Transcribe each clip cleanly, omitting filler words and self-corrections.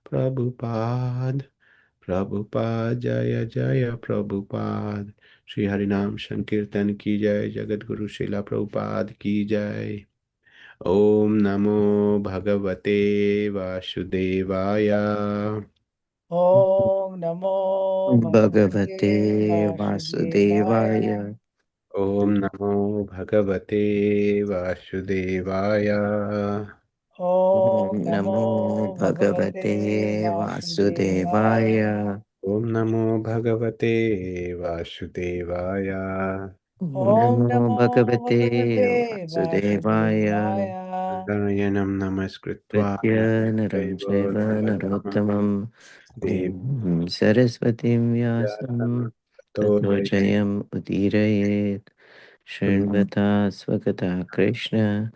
Prabhupada. Prabhupada Jaya Jaya Prabhupada. Shri Harinam Sankirtan ki jai. Jagat Guru Srila Prabhupada ki jai. Om Namo Bhagavate Vasudevaya. Om Namo Bhagavate Bhagavate Vasudevaya. Vasudevaya. Om Namo Bhagavate Vasudevaya. Om Namo Namo Bhagavate Bhagavate Vasudevaya. Vasudevaya. Om Namo Bhagavate Vasudevaya. Om Namo Namo Bhagavate Bhagavate Vasudevaya. Vasudevaya. Narayanam Namaskritva Pratya Naram Narayaiva Chaiva Narottamam Narottamam Devim Saraswatim Vyasam Tato Tato Jayate Jayam Udirayet Shrunvata Swakata Krishna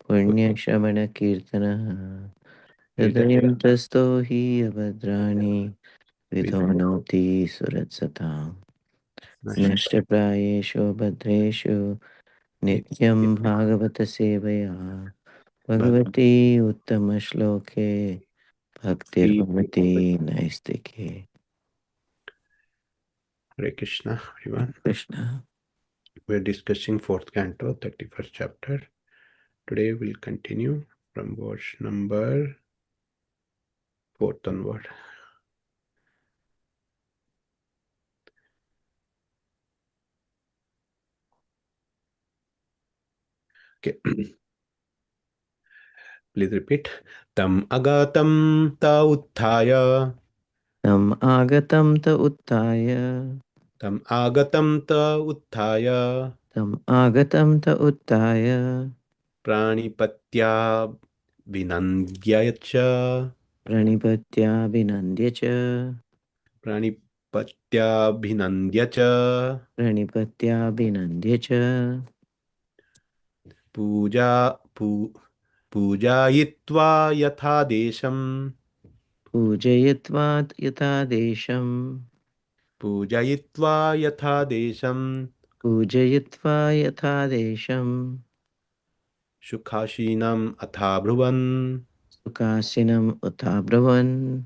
Punya Shamana Kirtana Hridayam Tasto Hi Abhadrani Vidhanoti Suratsatam Nashtaprayeshu Bhadreshu Nityam Bhagavata Sevaya Bhagavati Uttama Shloke Bhaktirvamati Naistike. Hare Krishna, everyone. Krishna. We're discussing fourth canto, 31st chapter. Today we'll continue from verse number 4th onward. Okay. Please repeat. Tam agatam ta utthaya. Tam agatam ta uttaya. Tam agatam ta utthaya. Tam agatam ta uttaya. Pranipatya vinandyacha. Pranipatya vinandya cha. Pranipatya vinandyacha. Pranipatya vinandya cha. पूजायित्वा यथा देशम् Pujayatvat yata desham. पूजयित्वा यथा देशम् Pujayatva yata desham. सुखाशीनम् अथा ब्रुवन् Sukasinam utabhravan.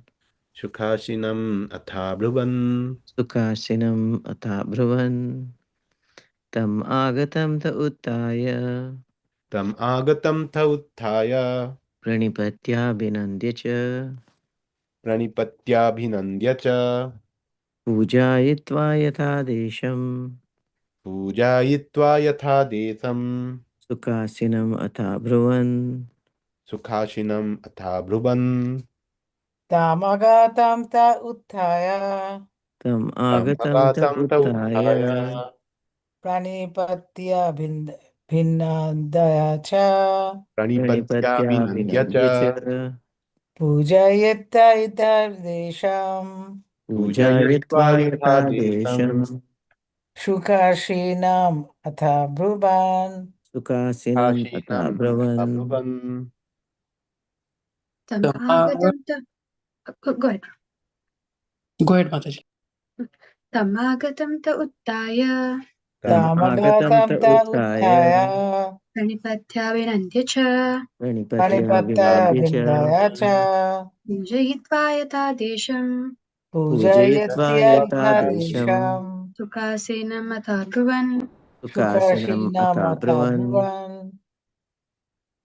सुखाशीनम् अथा ब्रुवन् Sukasinam atabhravan. Tam agatam ta uttaya. तम् आगतं थ उत्थाय Pranipatya vinandya cha. प्रणिपत्याभिनन्द्य च Pujayitva yatha desham. पूजयित्वा यथा देशम् Sukasinam atabhravan. सुखाशीनम् अथा ब्रुवन् Tamagatam ta Uttaya. Tam तम् agatam ta अगातं थ उत्थाय uttaya. Pranipatya Bhinnadaya cha. Pranipatya प्रणिपत्याभिनन्द्य च vinandya cha. Pujayetta itar desham. पूजयित्वा Pujayitva यथा yatha देशम् desham. Shukashinam atha Bhuvan. Sukasinam काशीनं तथा atabhravan. ब्रुवन् Tamaga, go ahead. Go ahead, Mataji. Tamagatam ta uttaya, Tam तम् agatam Tamagatam ta ta uttaya. Uttaya. pranipatya vinandya cha, Pranipatya Pranipatya vinandya cha. Bhindaya cha. pujayitva yata desham, Pujayitva Pujayatya yatha ita desham. desham. sukasenam atharvavan, Sukasinam Shukashinam atha atabhravan. Bhuvan.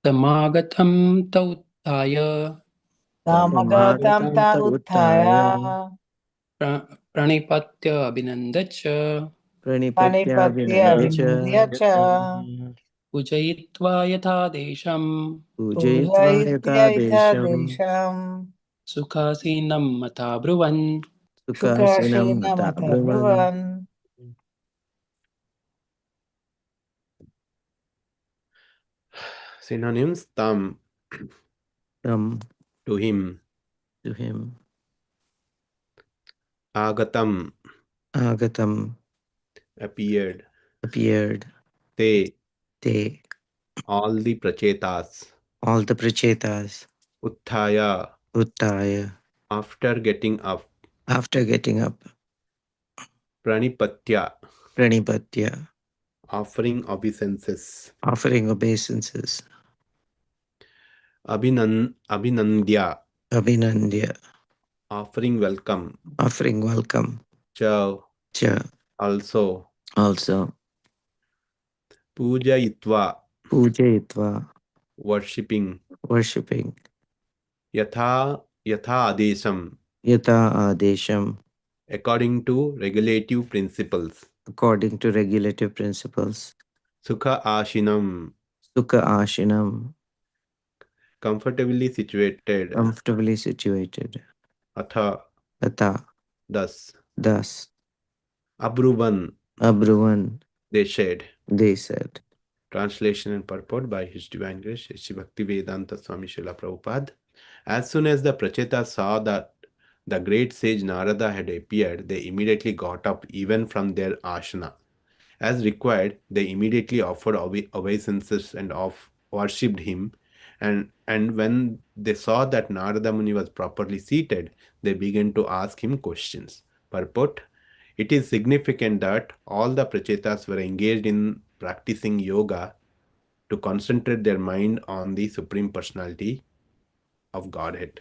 Tamagatam tautaya Tamagatam Tamagatam ta ta uttaya. Uttaya. pranipatya abhinandacha Pranipatya Panipatya vinandya cha. Vindhyacha पूजयित्वा यथा देशं Pujayitva Pujayitya yatha Ita desham. Desham सुखासीनं मथा ब्रुवन् Sukasinam Shukashina Mata atabhravan. Bhuvan. synonyms. Tam, Tam to him. to him. Agatam, Agatam appeared. appeared. Te, They, all the prachetas. all the prachetas. Utthaya, Uttaya. after getting up. After getting up. Pranipatya, Pranipatya. offering obeisances. Offering obeisances. Abhinandya, Abhinandya. offering welcome, offering welcome, cha, cha, also, also, pujayitva, pujayitva, worshipping, worshipping, yatha adesam, yata adesham, according to regulative principles, according to regulative principles, sukha ashinam, sukha ashinam, comfortably situated, comfortably situated, atha, tata, thus, thus, abruvan, abruvan, they said. they said. Translation and purport by His Divine Grace, Sri Bhaktivedanta Swami Srila Prabhupada. As soon as the Prachetas saw that the great sage Narada had appeared, they immediately got up even from their asana. As required, they immediately offered obeisances and worshipped him. And when they saw that Narada Muni was properly seated, they began to ask him questions. Purport: it is significant that all the Prachetas were engaged in practicing yoga to concentrate their mind on the Supreme Personality of Godhead.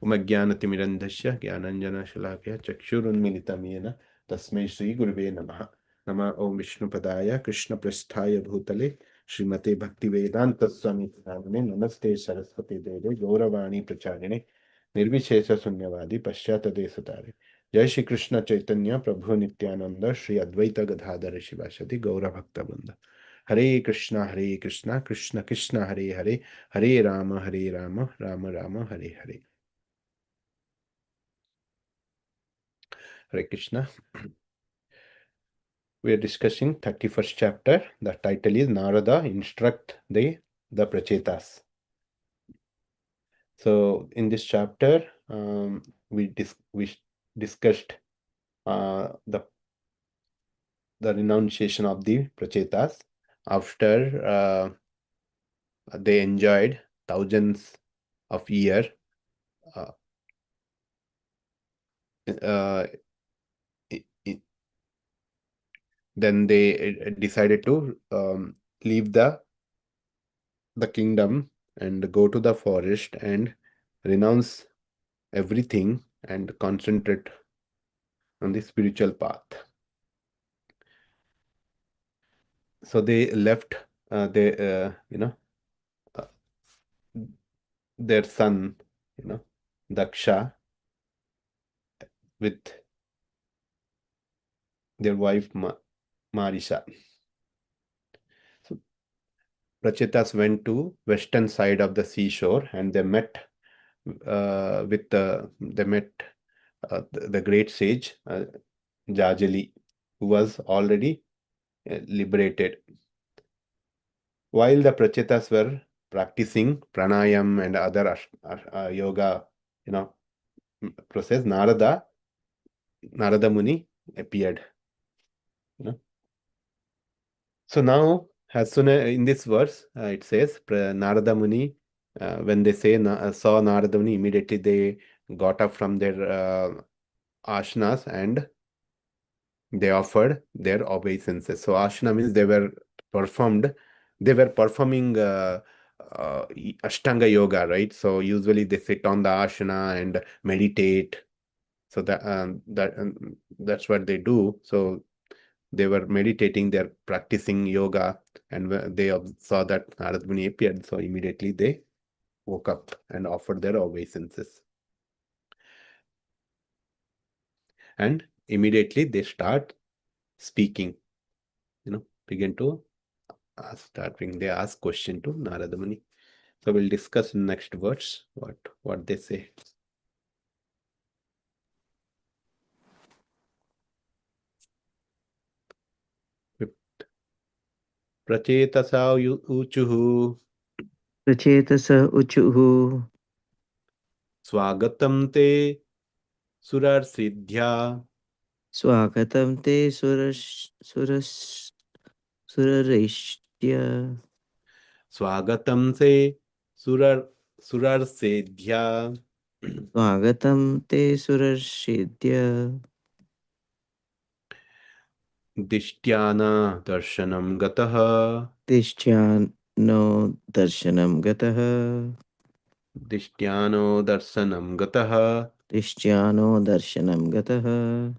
उमज्ञानतिमिरन्धस्य ज्ञानञ्जनशलाकया चक्षुरुन्मिलितं येन तस्मै श्रीगुरुवे नमः। नमः ओं विष्णुपदाय कृष्णपृष्ठाय भूतले श्रीमते भक्तिवेदान्तस्वामी नामिने नमस्ते सरस्वती देवे गौरवाणी प्रचारिणे निर्विशेष शून्यवादी पश्चातदेशतारे। जय श्री कृष्ण चैतन्य प्रभु नित्यानंद श्री अद्वैत गदाधर शिवासदि गौरभक्तवृंद। हरे कृष्णा कृष्ण कृष्ण हरे हरे, हरे Ram Ram Ram Hare Hare. Hare Krishna. We are discussing 31st chapter. The title is Narada Instruct the Prachetas. So in this chapter, we discussed the renunciation of the Prachetas after they enjoyed thousands of years. Then they decided to leave the kingdom and go to the forest and renounce everything and concentrate on the spiritual path. So they left their son, Daksha, with their wife Marisha. So Prachetas went to western side of the seashore and they met the great sage Jajali, who was already liberated. While the Prachetas were practicing pranayam and other yoga, process, Narada Muni appeared. So now, as soon as in this verse, it says Narada Muni. When they say saw Narada Muni, immediately they got up from their ashanas and they offered their obeisances. So ashana means they were performing Ashtanga yoga, right? So usually they sit on the ashana and meditate. So that's what they do. So they were meditating, they're practicing yoga, and they saw that Narad Muni appeared. So immediately they woke up and offered their obeisances. And immediately they start speaking, begin to they ask question to Narada Muni. So we'll discuss in next words what they say. Prachetasa uchuhu Prachetasa uchuhu swagatam te surar siddhya swagatam te surarishya swagatam se surar sedhya swagatam te surarshidya Dishtyana darshanam gataha Dishtyano darshanam gataha Dishtyano darsanam gataha Drishyano darshanam gataha.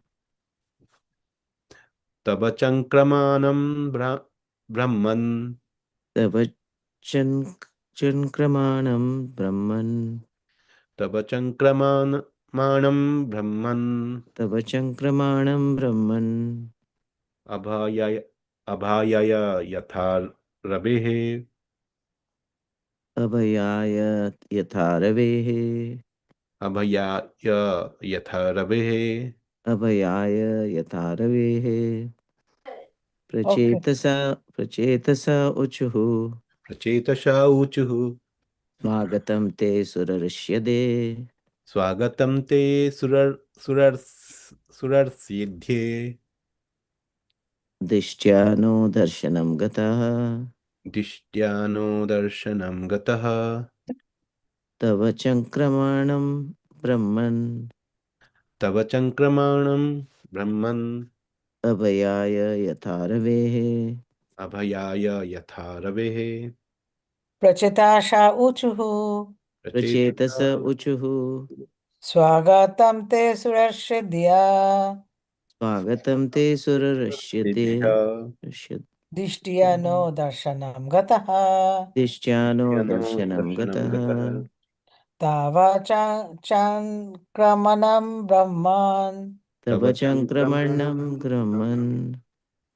तव चङ्क्रमाणं ब्रह्मन् Tava chankramanam brahman. तव चङ्क्रमाणं ब्रह्मन् Tava chankramanam brahman. अभायाय अभायाय यथा रवेः Abhayaya yatharavehe. अभयाय यथा रवेः Abhayaya yatharavehe. Okay. Prachetasa uchuhu. प्रचेतसा ऊचुः Swagatam te surarashyade. स्वागतं ते सुरर्सिध्ये Dishyano darshanam gataha. दिष्ट्यानो दर्शनं गतः Tava chankramanam brahman. तव चङ्क्रमाणं ब्रह्मन् Abhayaya yatharavehe. अभयाय यथा रवेः Prachitasha uchuhu. प्रचेतसा Prachetasa uchuhu. Swagatam te surashidhya. Swagatam te surarashyate. सिद्ध्या Dishtya no darshanam gataha. Dishyano ज्ञानो darshanam दर्शनं गतः gataha. Tava chankramanam brahman. तव Tava चङ्क्रमाणं chankramanam brahman.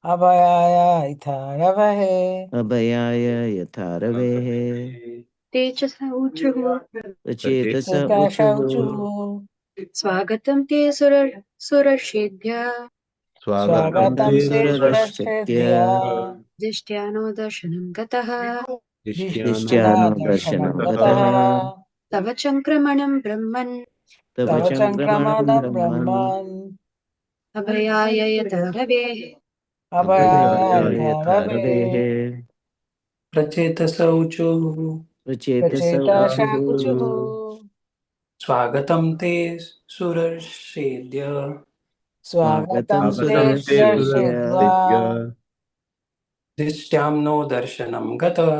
Abhayaya itharavahe. Abhayaya yatharavehe. ते च स ऊचुः Prachetasa Prachitasha uchuhu. uchuhu. स्वागतं ते सुरर्षेभ्यः स्वागतं Swagatam ते Swagatam te surarashyatya. surashidhya. दिष्ट्यानो दर्शनं गतः दिष्ट्यानो Dishtya Dishyano darshanam darshanam गतः gataha. gataha. तव चङ्क्रमणं ब्रह्मन् Tava Tava chankramanam chankramanam brahman. brahman. अभयाय यतरवेः Abhayaya Abhayaya अभयाय itharavahe. yatharavehe. प्रचेतस ऊचुः Prachetasa Prachetasha uchuhu. uchuhu. स्वागतं ते सुरर्षेद्य Swagatam Swagatam te स्वागतं ते surarashyadya. सुरसिद्ध्या surashidhya. दिष्ट्यां नो दर्शनं गतः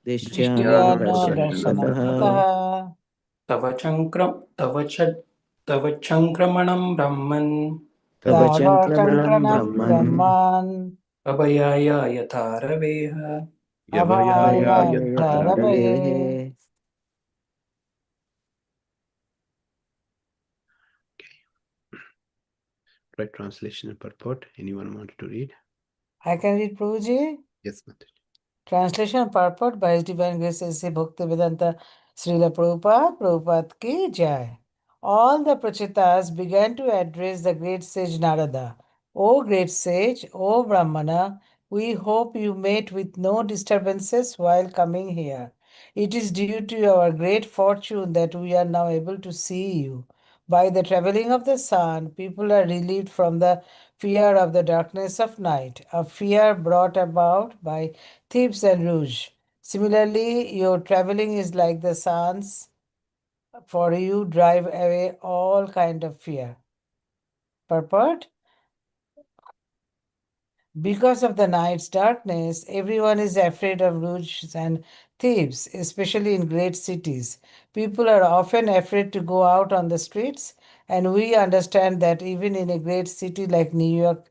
Dishyano Dishtya ज्ञानो no दर्शनं darshanam darshanam गतः gataha. gataha. तव चङ्क्रं तव चङ्क्रमणं ब्रह्मन् तव Tava Tava chankramanam चङ्क्रमणं chankranam brahman. brahman. अभयाय यथा रवेः यभयाय Abhayaya Abhayaya यथा itharavahe. yatharavehe. Right translation and purport. Anyone want to read? I can read Prabhuji. Yes, Mataji. Translation and purport by His Divine Grace A.C. Bhaktivedanta Srila Prabhupada, Prabhupada ki Jai. All the Prachitas began to address the great sage Narada. O great sage, O Brahmana, we hope you met with no disturbances while coming here. It is due to our great fortune that we are now able to see you. By the traveling of the sun, people are relieved from the fear of the darkness of night, a fear brought about by thieves and rouge. Similarly, your traveling is like the sun's for you drive away all kind of fear. Purport? Because of the night's darkness, everyone is afraid of rouges and thieves, especially in great cities. People are often afraid to go out on the streets, and we understand that even in a great city like New York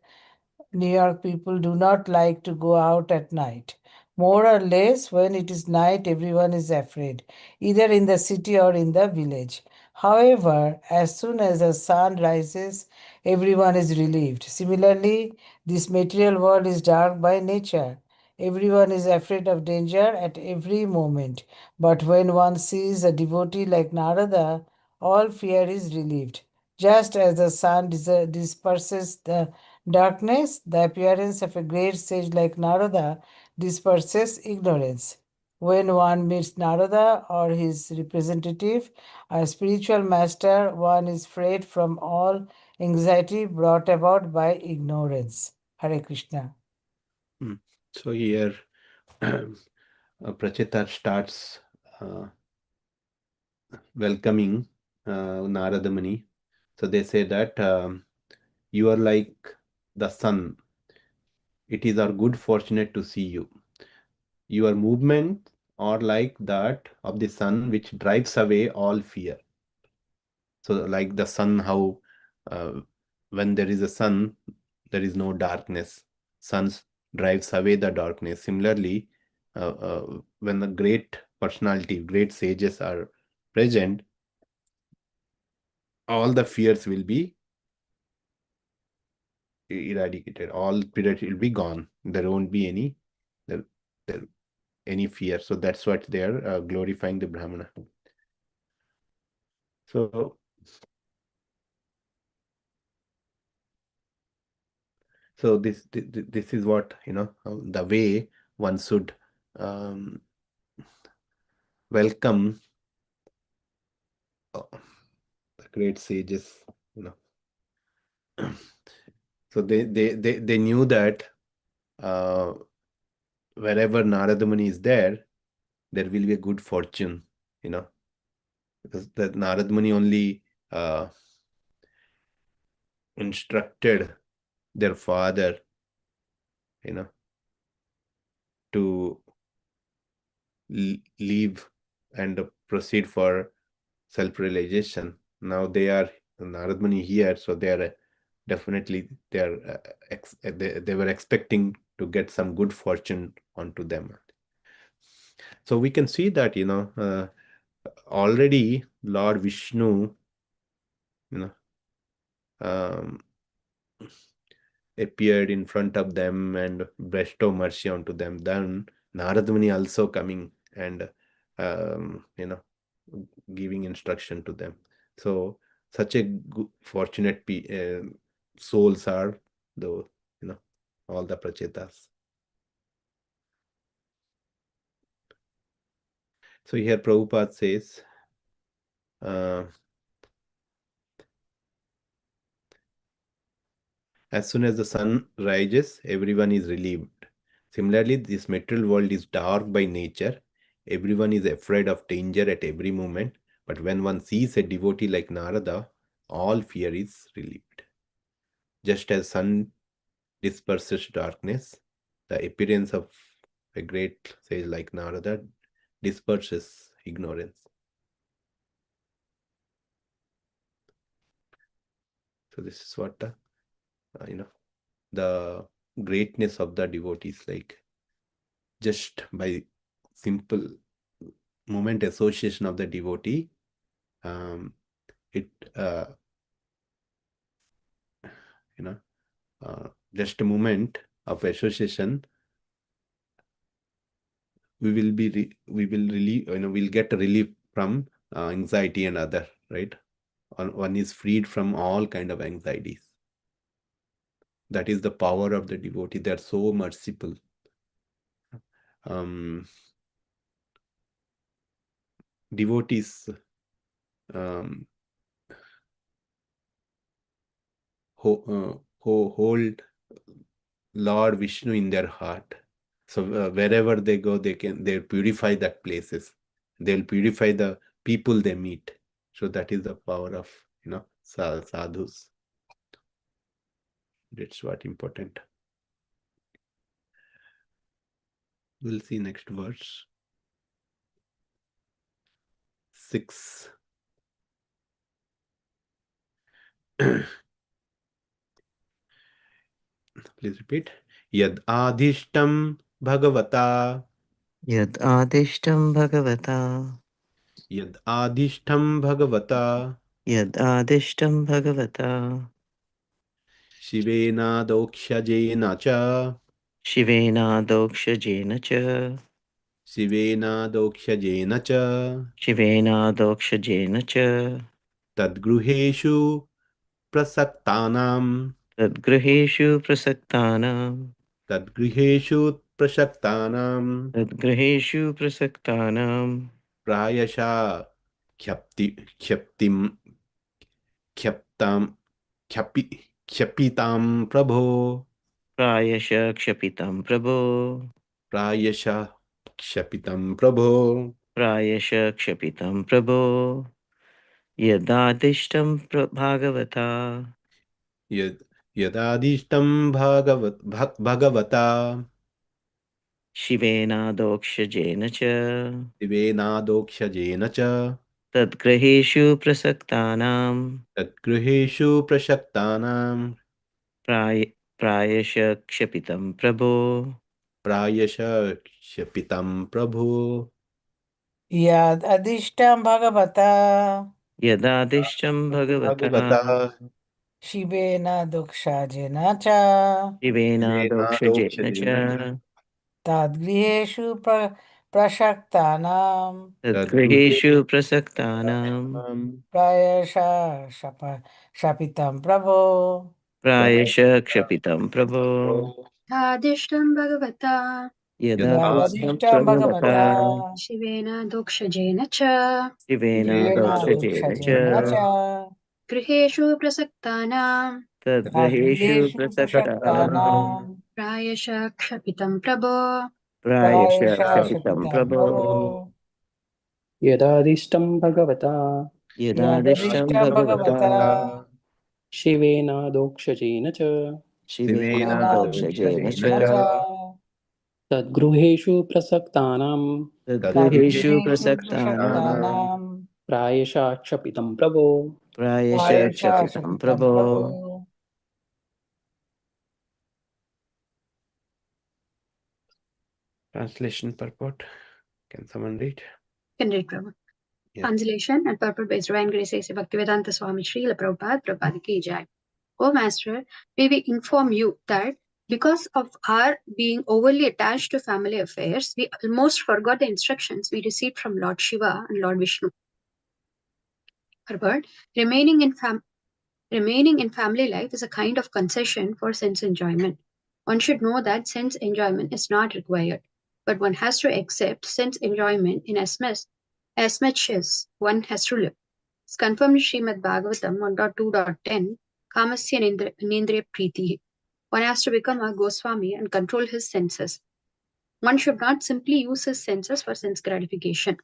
people do not like to go out at night. More or less, when it is night, everyone is afraid, either in the city or in the village. However, as soon as the sun rises, everyone is relieved. Similarly, this material world is dark by nature. Everyone is afraid of danger at every moment. But when one sees a devotee like Narada, all fear is relieved. Just as the sun disperses the darkness, the appearance of a great sage like Narada disperses ignorance. When one meets Narada or his representative, a spiritual master, one is freed from all anxiety brought about by ignorance. Hare Krishna. So here, Prachita starts welcoming Narada Muni. So they say that you are like the sun. It is our good fortunate to see you. Your movements are like that of the sun, which drives away all fear. So like the sun, how when there is a sun, there is no darkness. Sun drives away the darkness. Similarly, when the great personality, great sages are present, all the fears will be eradicated. All fear will be gone. There won't be any there, there any fear. So that's what they are glorifying the Brahmana. So this is what the way one should welcome the great sages. So they knew that wherever Narada Muni is there will be a good fortune, because that Narada Muni only instructed their father, to leave and proceed for self-realization. Now they are Narada Muni here, so they are definitely they were expecting to get some good fortune onto them. So we can see that already Lord Vishnu um, appeared in front of them and bestow mercy onto them. Then Narada Muni also coming and giving instruction to them. So such a fortunate souls are the all the prachetas. So here Prabhupada says, as soon as the sun rises, everyone is relieved. Similarly, this material world is dark by nature. Everyone is afraid of danger at every moment. But when one sees a devotee like Narada, all fear is relieved. Just as sun disperses darkness, the appearance of a great sage like Narada disperses ignorance. So this is what the greatness of the devotees, like just by simple moment association of the devotee, it just a moment of association, we'll get a relief from anxiety and other, right? One is freed from all kind of anxieties. That is the power of the devotee. They are so merciful. Devotees hold Lord Vishnu in their heart. So wherever they go, they'll purify that places. They'll purify the people they meet. So that is the power of sadhus. That's what important. We'll see next verse. 6. Please repeat. Yad adhishtam bhagavata. Yad adishtam bhagavata. Yad adhishtam bhagavata. Yad adishtam bhagavata. Shivena dokshajena cha. Shivena dokshajena cha. Shivena dokshajena cha. Shivena dokshajena cha. Tadgruheshu prasaktanam. Tadgruheshu prasaktanam. Tadgruheshu prasaktanam. Tadgruheshu prasaktanam. Prayasha khyaptim khyaptam khyapitam prabho. Prayasha kshapitam prabho. Prayasha kshapitam prabho. Prayasha kshapitam prabho. Yadadishtam bhagavata. Yadadishtam bhagavata. Shivena dokshajena cha. Divena dokshajena cha. तद्ग्रहेषु प्रसक्तानां तद्गृहेषु प्रसक्तानां प्रायश क्षपितं प्रभो प्रायशः क्षपितं प्रभु Yad adishtam bhagavata यदादिष्टं भगवतः भगवता shibena dokshajena cha शिवेनादोक्षजेन च शिवेनादोक्षजेन tadgriheshu prashaktanam तद्गृहेषु प्रसक्तानां prayasha shapitam prabho प्रायश क्षपितं प्रभो आदिष्टं भगवता यदादिष्टं Yadadishtam भगवता bhagavata शिवेन दोक्षजेन च शिवेनादोक्षजेन च Shivenadokshajena cha गृहेषु प्रसक्तानां तद्गृहेषु tadgriheshu प्रसक्तानां prashaktanam प्रायशः क्षपितं प्रभो प्रायश prayasha क्षपितं shapitam प्रभो prabho यदादिष्टं भगवता यदादिष्टं Yadadishtam भगवता bhagavata शिवेनादोक्षजेन च शिवेनादोक्षजेन च Shivenadokshajena cha तद्गृहेषु प्रसक्तानां तद्गृहेषु tadgriheshu प्रसक्तानां prashaktanam प्रायशः क्षपितं प्रभो प्रायश prayasha क्षपितं shapitam प्रभो prabho. Translation purport. Can someone read? Can read Prabhu. Yeah. Translation and purport by His Divine Grace A.C. Bhaktivedanta Swami Srila Prabhupada, Prabhupada Ki Jai. O Master, may we inform you that because of our being overly attached to family affairs, we almost forgot the instructions we received from Lord Shiva and Lord Vishnu. Purport: remaining in family life is a kind of concession for sense enjoyment. One should know that sense enjoyment is not required, but one has to accept sense enjoyment in as much as one has to live. It's confirmed in Srimad Bhagavatam 1.2.10, Kamasya Nendriya Priti. One has to become a Goswami and control his senses. One should not simply use his senses for sense gratification.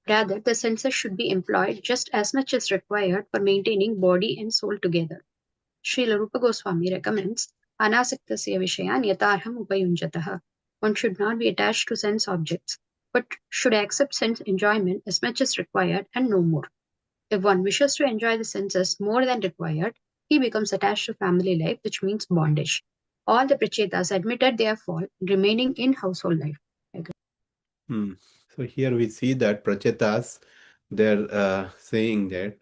Rather, the senses should be employed just as much as required for maintaining body and soul together. Srila Rupa Goswami recommends Anasaktasya Vishayan Yatarham Upayunjataha. One should not be attached to sense objects, but should accept sense enjoyment as much as required and no more. If one wishes to enjoy the senses more than required, he becomes attached to family life, which means bondage. All the prachetas admitted their fault in remaining in household life. So here we see that prachetas, they're saying that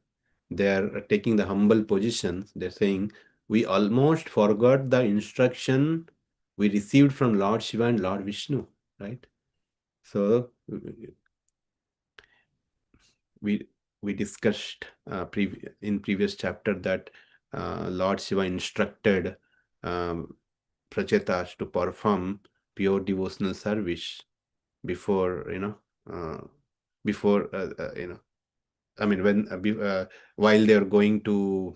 they're taking the humble position. They're saying we almost forgot the instruction we received from Lord Shiva and Lord Vishnu, right? So we discussed in previous chapter that Lord Shiva instructed prachetas to perform pure devotional service before I mean when while they're going to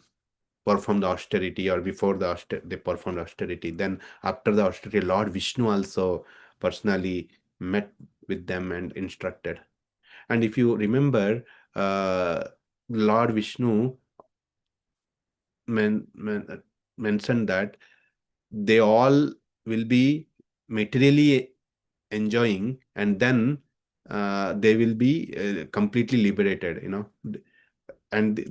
perform the austerity, or before they performed austerity. Then after the austerity, Lord Vishnu also personally met with them and instructed. And if you remember, Lord Vishnu mentioned that they all will be materially enjoying, and then they will be completely liberated, and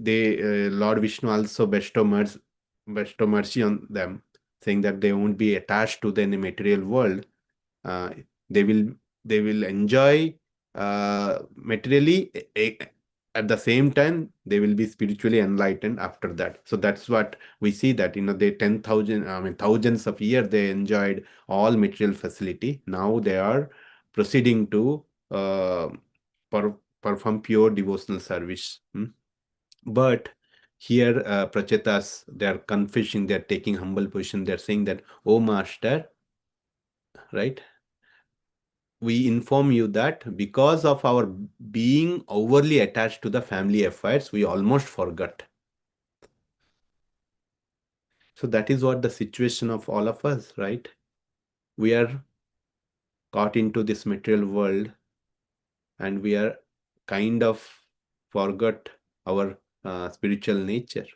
Lord Vishnu also bestow mercy on them, saying that they won't be attached to the material world. uh, they will enjoy materially, at the same time they will be spiritually enlightened after that. So that's what we see, that they 10,000, I mean thousands of years they enjoyed all material facility. Now they are proceeding to perform pure devotional service. But here prachetas, they are confessing, they are taking humble position. They are saying that, oh master, right, we inform you that because of our being overly attached to the family affairs, we almost forgot. So that is what the situation of all of us, right? We are caught into this material world, and we are kind of forgot our spiritual nature.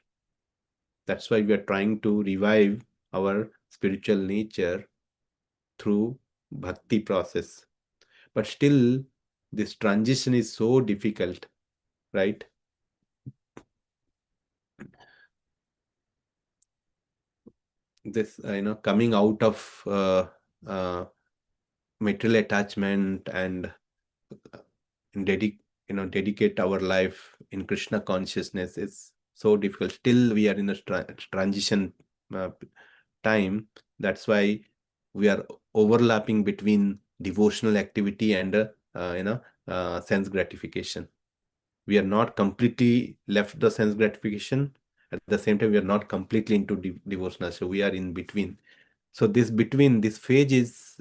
That's why we are trying to revive our spiritual nature through bhakti process. But still, this transition is so difficult, right? this coming out of material attachment and dedicate our life in Krishna consciousness is so difficult. Still, we are in a transition time. That's why we are overlapping between devotional activity and sense gratification. We are not completely left the sense gratification. At the same time, we are not completely into devotional. So we are in between. So this phase is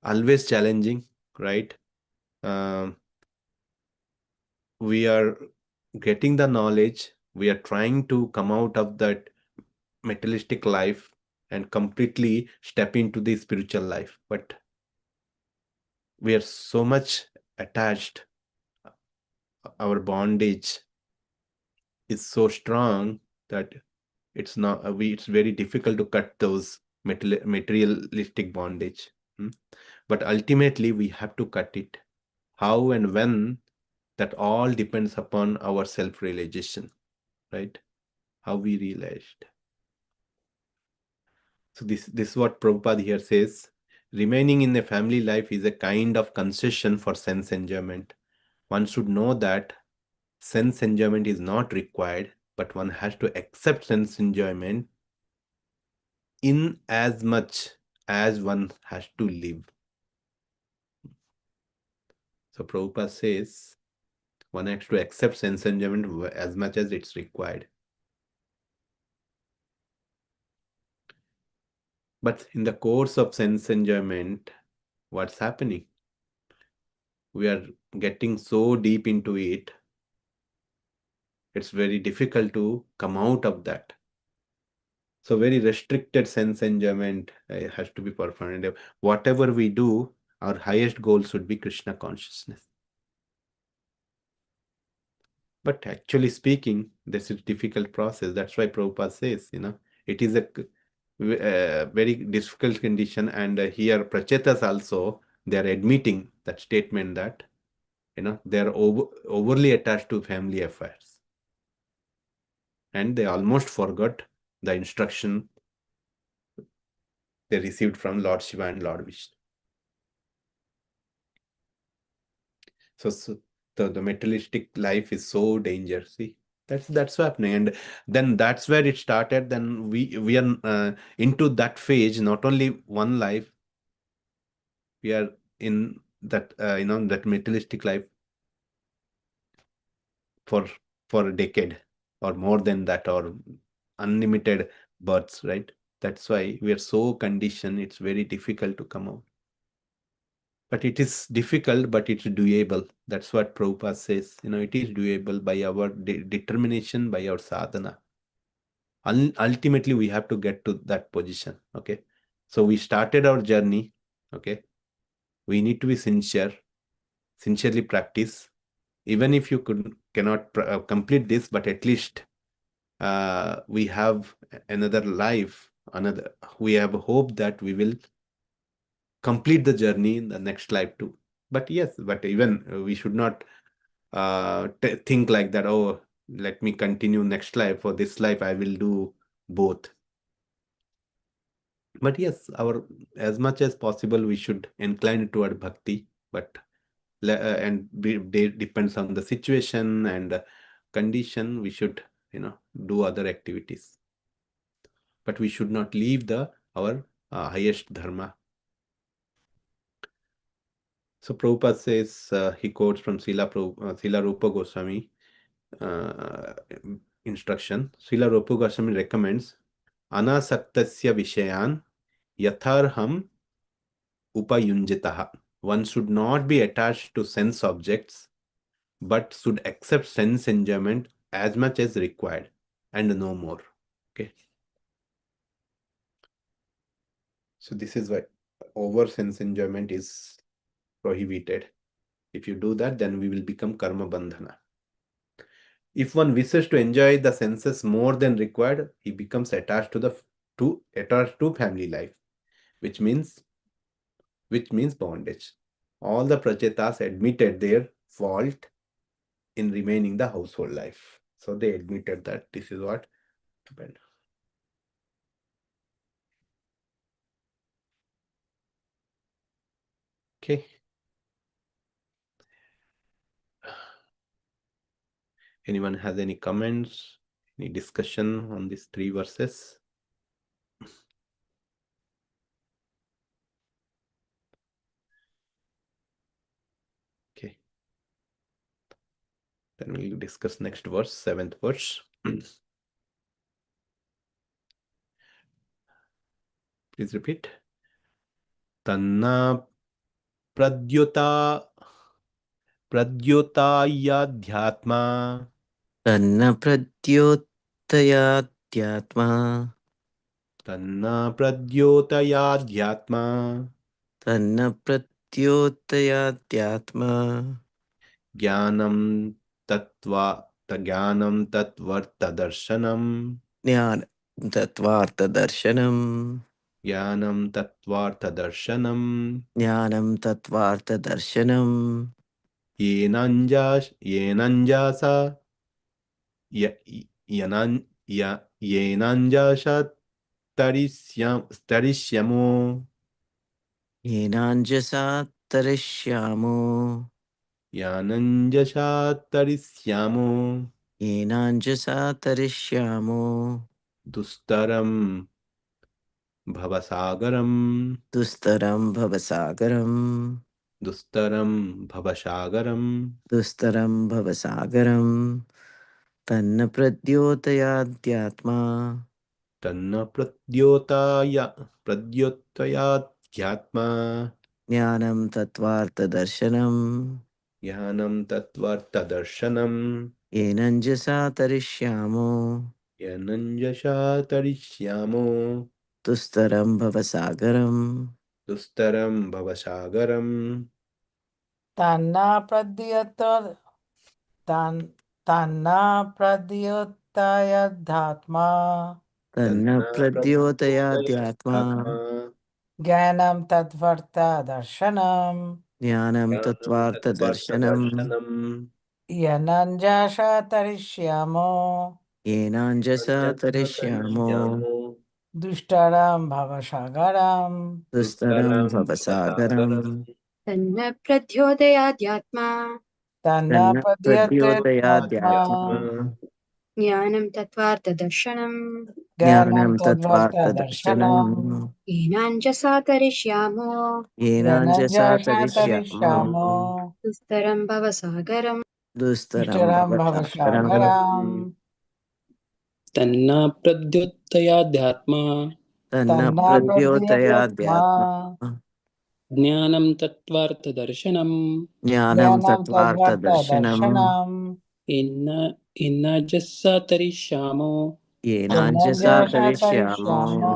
always challenging, right? We are getting the knowledge. We are trying to come out of that materialistic life and completely step into the spiritual life, but we are so much attached. Our bondage is so strong that it's very difficult to cut those materialistic bondage. But ultimately we have to cut it. How and when, that all depends upon our self-realization, right? How we realized. So this is what Prabhupada here says. Remaining in a family life is a kind of concession for sense enjoyment. One should know that sense enjoyment is not required, but one has to accept sense enjoyment in as much as one has to live. So Prabhupada says one has to accept sense enjoyment as much as it's required. But in the course of sense enjoyment, what's happening? We are getting so deep into it, it's very difficult to come out of that. So very restricted sense enjoyment has to be performed. Whatever we do, our highest goal should be Krishna consciousness. But actually speaking, this is a difficult process. That's why Prabhupada says, it is a very difficult condition. And here Prachetas also, they are admitting that statement that, they are overly attached to family affairs. And they almost forgot the instruction they received from Lord Shiva and Lord Vishnu. So the materialistic life is so dangerous. See, that's happening, and then that's where it started. Then we are into that phase. Not only one life, we are in that that materialistic life for a decade or more than that, or unlimited births, right? That's why we are so conditioned. It's very difficult to come out. But it is difficult, but it's doable. That's what Prabhupada says. It is doable by our determination, by our sadhana. Ultimately, we have to get to that position. Okay. So we started our journey. Okay. We need to be sincerely practice. Even if you cannot complete this, but at least we have another life. We have hope that we will complete the journey in the next life too. But yes, but even we should not think like that. Oh, let me continue next life. For this life, I will do both. But yes, as much as possible, we should incline toward bhakti. But depends on the situation and condition. We should do other activities. But we should not leave our highest dharma. So Prabhupada says, he quotes from Srila Rupa Goswami instruction. Srila Rupa Goswami recommends anasaktasya vishayan yatharham upayunjitaha. One should not be attached to sense objects, but should accept sense enjoyment as much as required and no more. Okay. So this is why over sense enjoyment is prohibited. If you do that, then we will become karma bandhana. If one wishes to enjoy the senses more than required, he becomes attached to family life, which means bondage. All the prachetas admitted their fault in remaining the household life. So they admitted that this is what happened. Okay. Anyone has any comments, any discussion on these 3 verses? Okay. Then we'll discuss next verse, 7th verse. Please repeat. Tanna pradyota pradyotayadhyatma तन्न प्रद्योतयात्यात्मा tanna pradyotayadhyatma तन्न प्रद्योतयात्यात्मा ज्ञानं तत्त्वर्थदर्शनम् ज्ञान तत्त्वार्थदर्शनम् ज्ञानं तत्त्वार्थदर्शनम् ज्ञानं तत्त्वार्थदर्शनम् येनञ्जासा येनञ् येनञ्जासा तरिष्यमो येनाञ्जसा तरिष्यामो यानञ्जसा तरिष्यामो येनाञ्जसा तरिष्यामो दुस्तरं भवसागरम् दुस्तरं भवसागरम् दुस्तरं भवसागरम् दुस्तरं भवसागरम् तन्न प्रद्योतयाद्यात्मा तन्न प्रद्योतयाध्यात्मा ज्ञानं तत्त्वार्थदर्शनम् ज्ञानं तत्त्वार्थदर्शनम् येनञ्जसा तरिष्यामो यनञ्जसा तरिष्यामो दुस्तरं भवसागरम् दुस्तरं भवसागरम् Tanna pradyata tanna pradyotayadhatma तन्न तन्न प्रद्योतयाद्यात्मा प्रद्योतयाध्यात्मा jnanam tadvarta darshanam ज्ञानं ज्ञानं तत्त्वार्थदर्शनम् तत्त्वार्थदर्शनम् yananjasha tarishyamo येनाञ्जसा अञ्जसा तरिष्यामो तरिष्यामो dushtaram bhavashagaram दुस्तरं दुस्तरं भवसागरम् भवसागरम् तन्न प्रद्योदयाद्यात्मा tanna तन्न pradyatma प्रद्योतयाद्यात्मा ज्ञानं तत्त्वार्थदर्शनम् jnanam ज्ञानं tadvarta तत्त्वार्थदर्शनम् darshanam येनाञ्जसा तरिष्यामो येनाञ्जसा yananjasha तरिष्यामो tarishyamo दुस्तरं भवसागरम् दुस्तरं dushtaram भवसागरम् bhavashagaram तन्न प्रद्योत्तयाध्यात्मा तन्न tanna pradyatma प्रद्योतयाद्यात्मा ज्ञानं तत्त्वार्थदर्शनम् ज्ञानं jnanam tadvarta तत्त्वार्थदर्शनम् darshanam इन्न इन्नजस्सा तरिष्यामो येनाञ्जसा yananjasha तरिष्यामो tarishyamo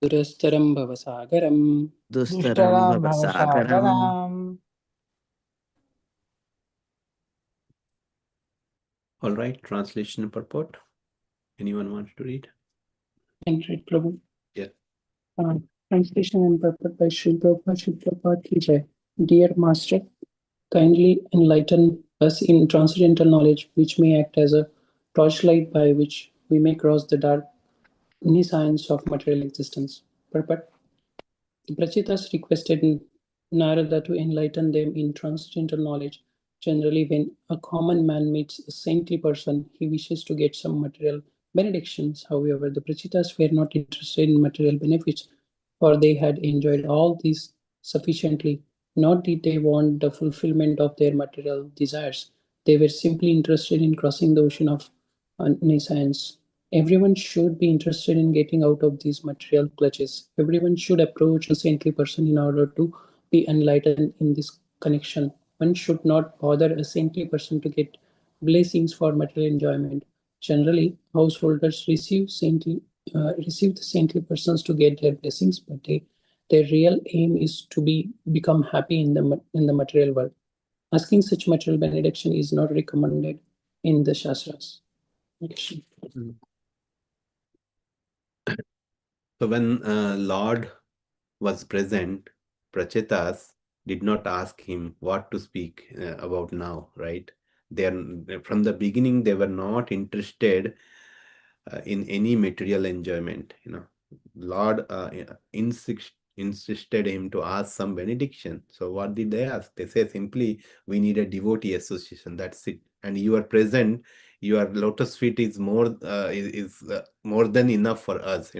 दुरस्तरं भवसागरम् दुस्तरं dushtaram भवसागरम् bhavashagaram. All right, translation and purport. Anyone wants to read? And read Prabhu. Yeah. Translation and purport by Sri Prabhupada. Sri Prabhupada ki jai. Dear Master, kindly enlighten us in transcendental knowledge, which may act as a torchlight by which we may cross the dark science of material existence. Purport. The Prachitas requested Narada to enlighten them in transcendental knowledge. Generally, when a common man meets a saintly person, he wishes to get some material benedictions. However, the Prachitas were not interested in material benefits, for they had enjoyed all these sufficiently, nor did they want the fulfillment of their material desires. They were simply interested in crossing the ocean of omniscience. Everyone should be interested in getting out of these material clutches. Everyone should approach a saintly person in order to be enlightened in this connection. One should not bother a saintly person to get blessings for material enjoyment. Generally, householders receive the saintly persons to get their blessings, but their real aim is to become happy in the material world. Asking such material benediction is not recommended in the Shastras. So when Lord was present, Prachetas did not ask him what to speak about now, right? From the beginning, they were not interested in any material enjoyment. Lord insisted him to ask some benediction. So what did they ask? They say simply, we need a devotee association. That's it. And you are present. Your lotus feet is more more than enough for us.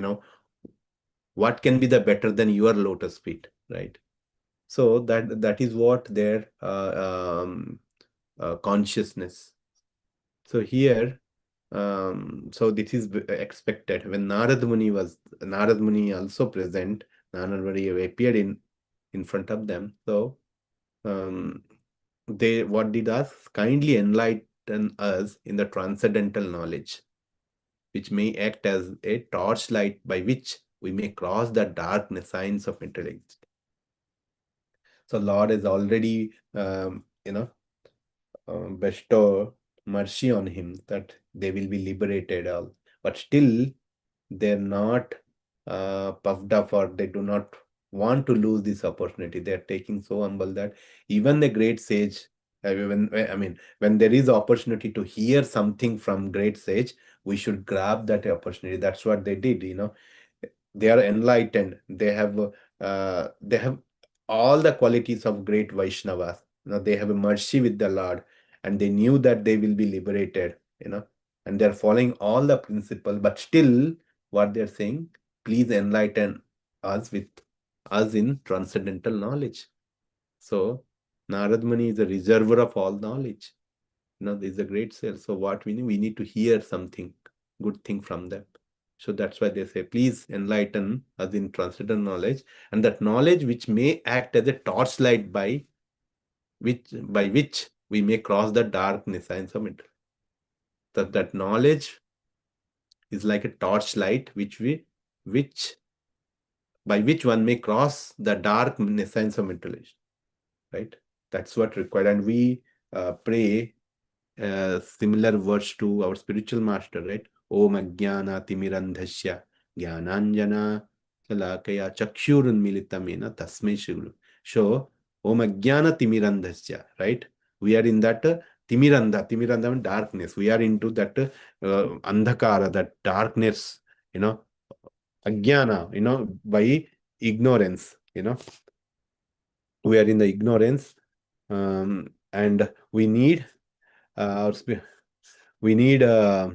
What can be the better than your lotus feet, right? So that is what their consciousness. So here, so this is expected. When Narad Muni also present, Narad Muni appeared in front of them. So what did us? Kindly enlighten us in the transcendental knowledge, which may act as a torchlight by which we may cross the dark signs of intellect. So Lord has already, bestow mercy on him that they will be liberated all, but still they're not puffed up, or they do not want to lose this opportunity. They're taking so humble that even the great sage, when there is opportunity to hear something from great sage, we should grab that opportunity. That's what they did. They are enlightened. They have all the qualities of great Vaishnavas. They have a mercy with the Lord, and they knew that they will be liberated. And they're following all the principle, but still, what they're saying, please enlighten us in transcendental knowledge. So Narad Muni is a reservoir of all knowledge. This is a great sale. So what we need to hear something, good thing from them. So that's why they say, please enlighten us in transcendental knowledge, and that knowledge which may act as a torchlight by which we may cross the darkness and submit. That knowledge is like a torchlight by which one may cross the darkness and some intelligence. Right? That's what required. And we pray similar words to our spiritual master, right? Om Ajnana Timirandhasya Jnananjana Shalakaya Chakshurunmilitamena Tasmai Shiguru. So, Om Ajnana Timirandhasya, right? We are in that Timiranda means darkness. We are into that Andhakara, that darkness, Ajnana, by ignorance, we are in the ignorance, and we need a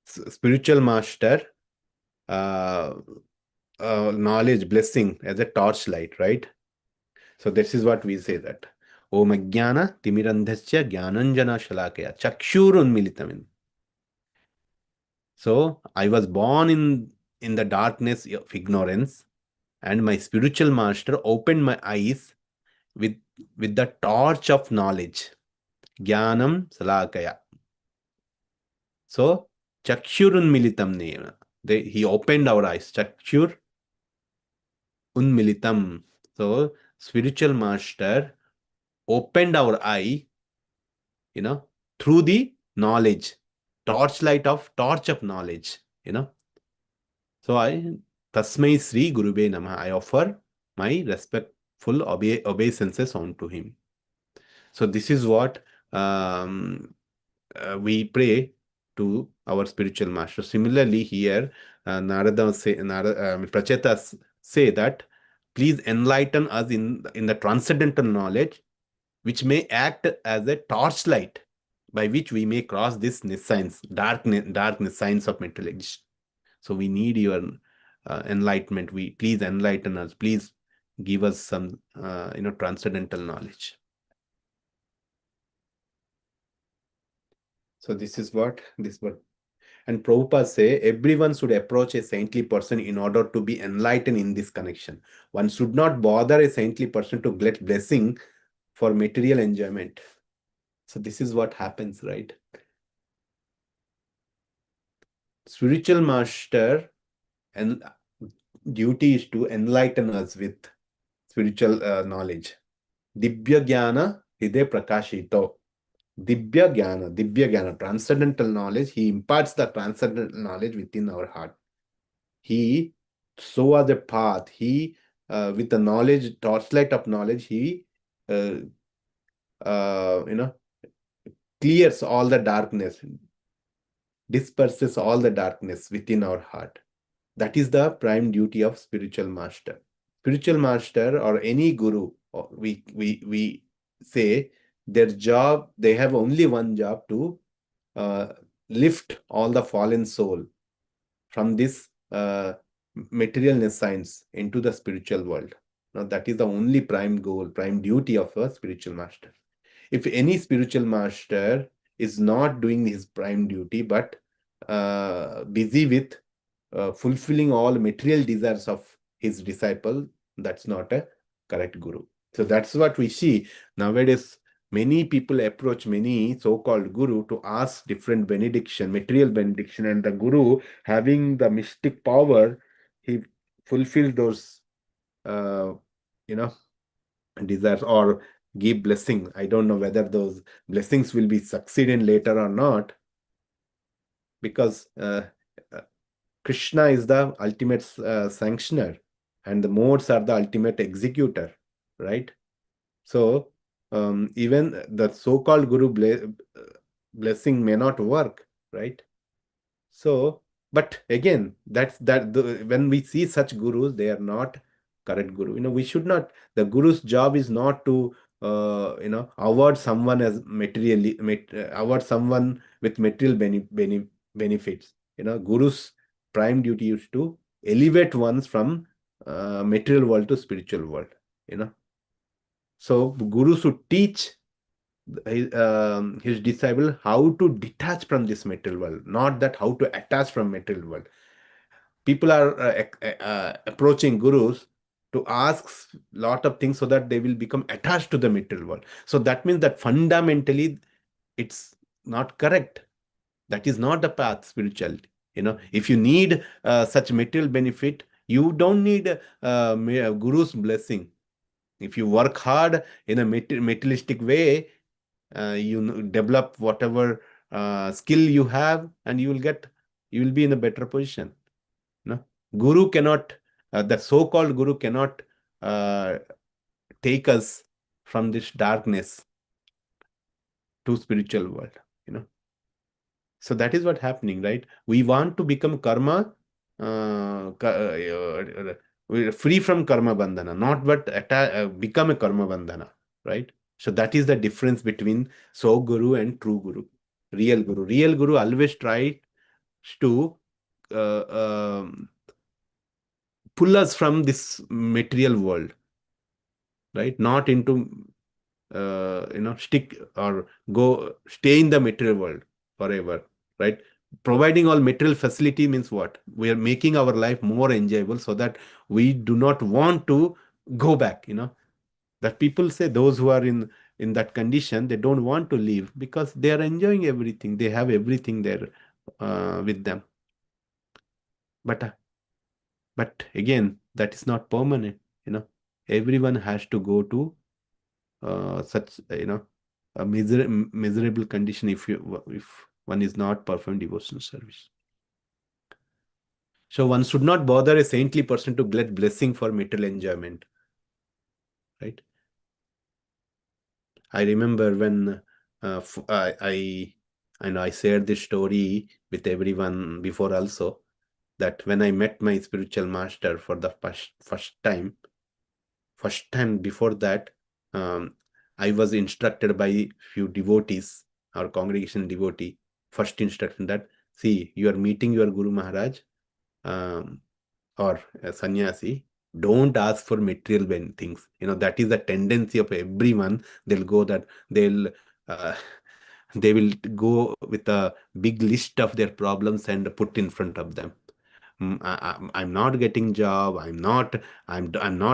spiritual master knowledge blessing as a torchlight, right? So this is what we say, that Om Ajnana Timirandhasya Jnananjana Shalakaya Chakshurunmilitam. So I was born in the darkness of ignorance, and my spiritual master opened my eyes with the torch of knowledge. Jnanam Salakaya. So, Chakshurunmilitam Neva. He opened our eyes. Chakshur Unmilitam. So, spiritual master opened our eye, through the knowledge. Torch of knowledge, So, Tasmai Sri Gurube Namaha. I offer my respectful obeisances unto him. So, this is what we pray to our spiritual master. Similarly, here Prachetas say that please enlighten us in the transcendental knowledge, which may act as a torchlight by which we may cross this darkness signs of mental existence. So we need your enlightenment. Please enlighten us. Please give us some transcendental knowledge. So this is what and Prabhupada say everyone should approach a saintly person in order to be enlightened in this connection. One should not bother a saintly person to get blessing for material enjoyment. So this is what happens, right? Spiritual master and duty is to enlighten us with spiritual knowledge. Dibya Jnana Hide Prakashito. Dibya Jnana, transcendental knowledge. He imparts the transcendental knowledge within our heart. He shows the path. He, with the knowledge, torchlight of knowledge, he, clears all the darkness, disperses all the darkness within our heart. That is the prime duty of spiritual master. Spiritual master or any guru, we say their job, they have only one job to lift all the fallen soul from this material nescience into the spiritual world. Now, that is the only prime goal, prime duty of a spiritual master. If any spiritual master is not doing his prime duty, but busy with fulfilling all material desires of his disciple, that's not a correct guru. So that's what we see nowadays. Many people approach many so-called guru to ask different benediction, material benediction, and the guru, having the mystic power, he fulfills those, desires or give blessing. I don't know whether those blessings will be succeeding later or not, because Krishna is the ultimate sanctioner, and the modes are the ultimate executor, right? So even the so-called guru blessing may not work, right? So, but again, when we see such gurus, they are not correct guru. We should not. The guru's job is not to award someone as award someone with material benefits. Guru's prime duty is to elevate ones from material world to spiritual world. So guru should teach his disciple how to detach from this material world, not that how to attach from material world. People are approaching gurus to ask lot of things so that they will become attached to the material world. So that means that fundamentally it's not correct. That is not the path spirituality. If you need such material benefit, you don't need a guru's blessing. If you work hard in a materialistic way, you develop whatever skill you have, and you will be in a better position. Guru cannot, the so-called guru cannot take us from this darkness to spiritual world. So that is what happening, right? We want to become karma, we're free from karma bandhana, not but become a karma bandhana, right? So that is the difference between so guru and true guru, real guru. Real guru always tries to pull us from this material world, right? Not into stick or stay in the material world forever, right? Providing all material facility means what? We are making our life more enjoyable so that we do not want to go back. That people say those who are in that condition, they don't want to leave because they are enjoying everything. They have everything there with them. But again, that is not permanent. Everyone has to go to such a miserable condition if one is not performing devotional service. So one should not bother a saintly person to get blessing for material enjoyment, right? I remember when I shared this story with everyone before also, that when I met my spiritual master for the first time before that, I was instructed by few devotees, our congregation devotee, first instruction that, see, you are meeting your Guru Maharaj or a sannyasi, don't ask for material things. That is the tendency of everyone. They'll go that they will go with a big list of their problems and put in front of them. I'm not getting job. I'm not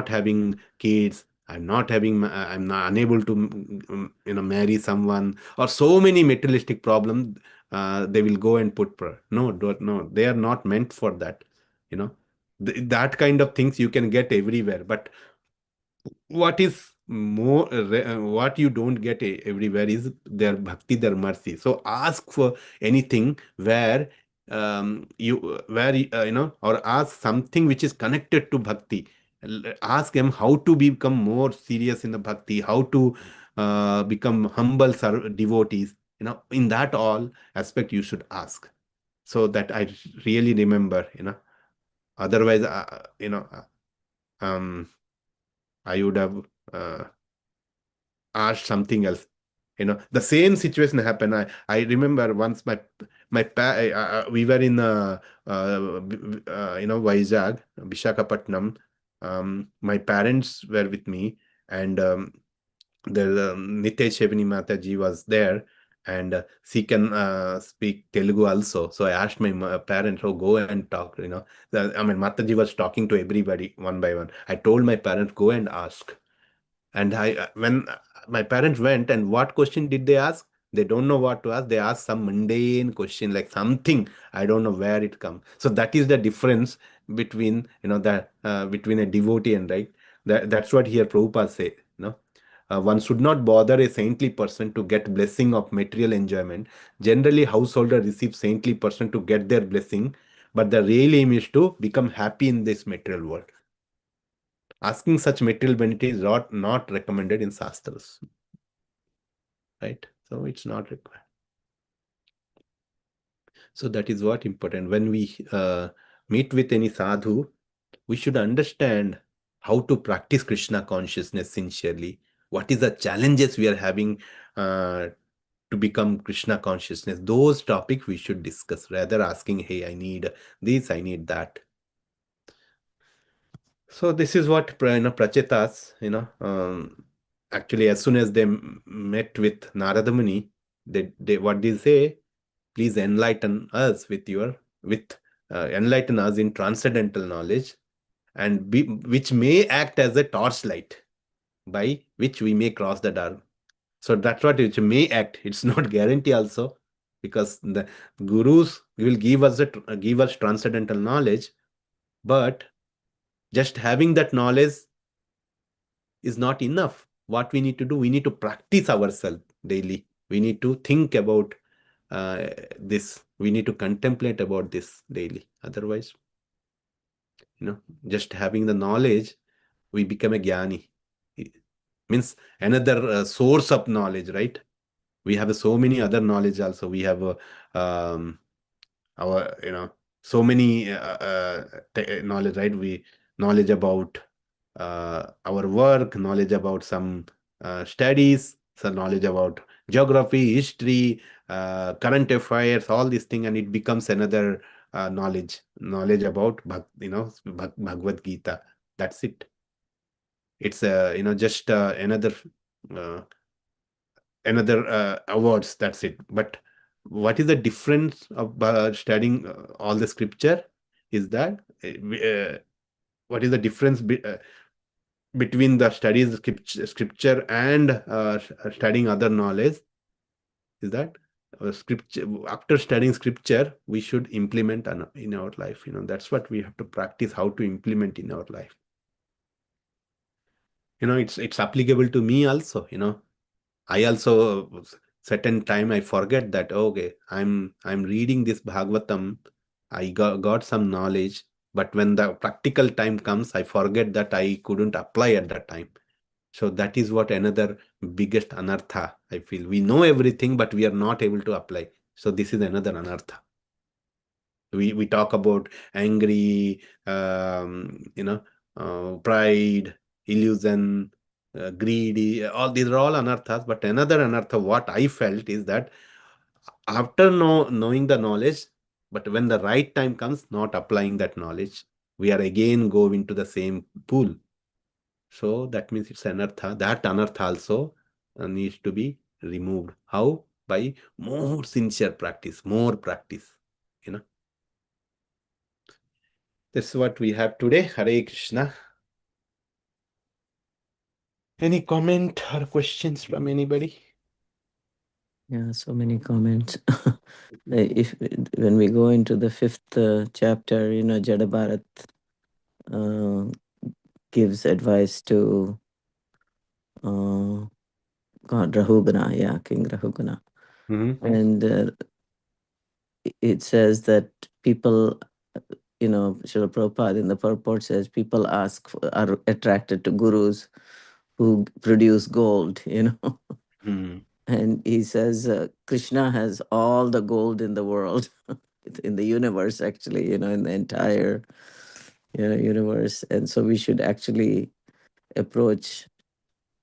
having kids. I'm not unable to marry someone, or so many materialistic problems. They will go and put no, they are not meant for that. That kind of things you can get everywhere, but what is more what you don't get everywhere is their bhakti, their mercy. So ask for anything where or ask something which is connected to bhakti. Ask them how to become more serious in the bhakti, how to become humble devotees. In that all aspect you should ask. So that I really remember, Otherwise, I would have asked something else. The same situation happened. I remember once we were in Vizag, Vishakhapatnam. My parents were with me, and the Nitesh Shevini Mataji was there, and she can speak Telugu also. So I asked my parents, "Oh, go and talk." Mataji was talking to everybody one by one. I told my parents, "Go and ask." And when my parents went, and what question did they ask? They don't know what to ask. They ask some mundane question, like something I don't know where it comes. So that is the difference between between a devotee and right. That's what here Prabhupada say. One should not bother a saintly person to get blessing of material enjoyment. Generally, householder receive saintly person to get their blessing, but the real aim is to become happy in this material world. Asking such material benefit is not recommended in Shastras. Right? So it's not required. So that is what important. When we meet with any sadhu, we should understand how to practice Krishna consciousness sincerely. What is the challenges we are having to become Krishna consciousness? Those topics we should discuss, rather asking, hey, I need this, I need that. So this is what Prachetas, actually as soon as they met with Narada Muni, they what they say, please enlighten us enlighten us in transcendental knowledge, and which may act as a torchlight by which we may cross the dark. So that's what it may act. It's not guarantee also, because the gurus will give us transcendental knowledge, but just having that knowledge is not enough. What we need to do, we need to practice ourselves daily. We need to think about this. We need to contemplate about this daily. Otherwise, just having the knowledge, we become a jnani. It means another source of knowledge, right? We have so many other knowledge also. We have our so many knowledge, right? We knowledge about our work, knowledge about some studies, some knowledge about geography, history, current affairs, all these things, and it becomes another knowledge about Bhagavad Gita. That's it. It's just uh, another awards. That's it. But what is the difference of studying all the scripture? Is that what is the difference between the studies scripture and studying other knowledge? Is that scripture, after studying scripture, we should implement in our life. That's what we have to practice, how to implement in our life. It's applicable to me also. I also certain time I forget that, okay, I'm reading this Bhagavatam, I got some knowledge, but when the practical time comes, I forget that I couldn't apply at that time. So that is what another biggest anartha I feel. We know everything, but we are not able to apply. So this is another anartha. We talk about angry, pride, illusion, greedy. All these are all anarthas. But another anartha, what I felt is that after knowing the knowledge, but when the right time comes, not applying that knowledge, we are again go into the same pool. So that means it's anartha. That anartha also needs to be removed. How? By more sincere practice, more practice. That's what we have today. Hare Krishna. Any comment or questions from anybody? Yeah, so many comments. When we go into the fifth chapter, Jada Bharat gives advice to God, Rahugana, King Rahugana. And it says that people, Srila Prabhupada in the purport says, people are attracted to gurus who produce gold, And he says, Krishna has all the gold in the world, in the universe, actually, in the entire universe. And so we should actually approach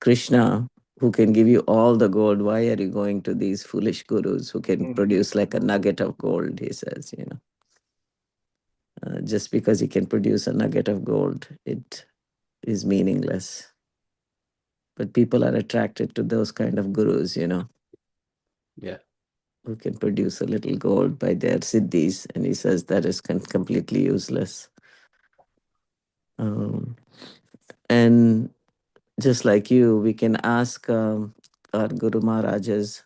Krishna, who can give you all the gold. Why are you going to these foolish gurus who can produce like a nugget of gold, he says, just because he can produce a nugget of gold, it is meaningless. But people are attracted to those kind of gurus, Yeah. who can produce a little gold by their siddhis. And he says that is completely useless. And just like you, we can ask our Guru Maharajas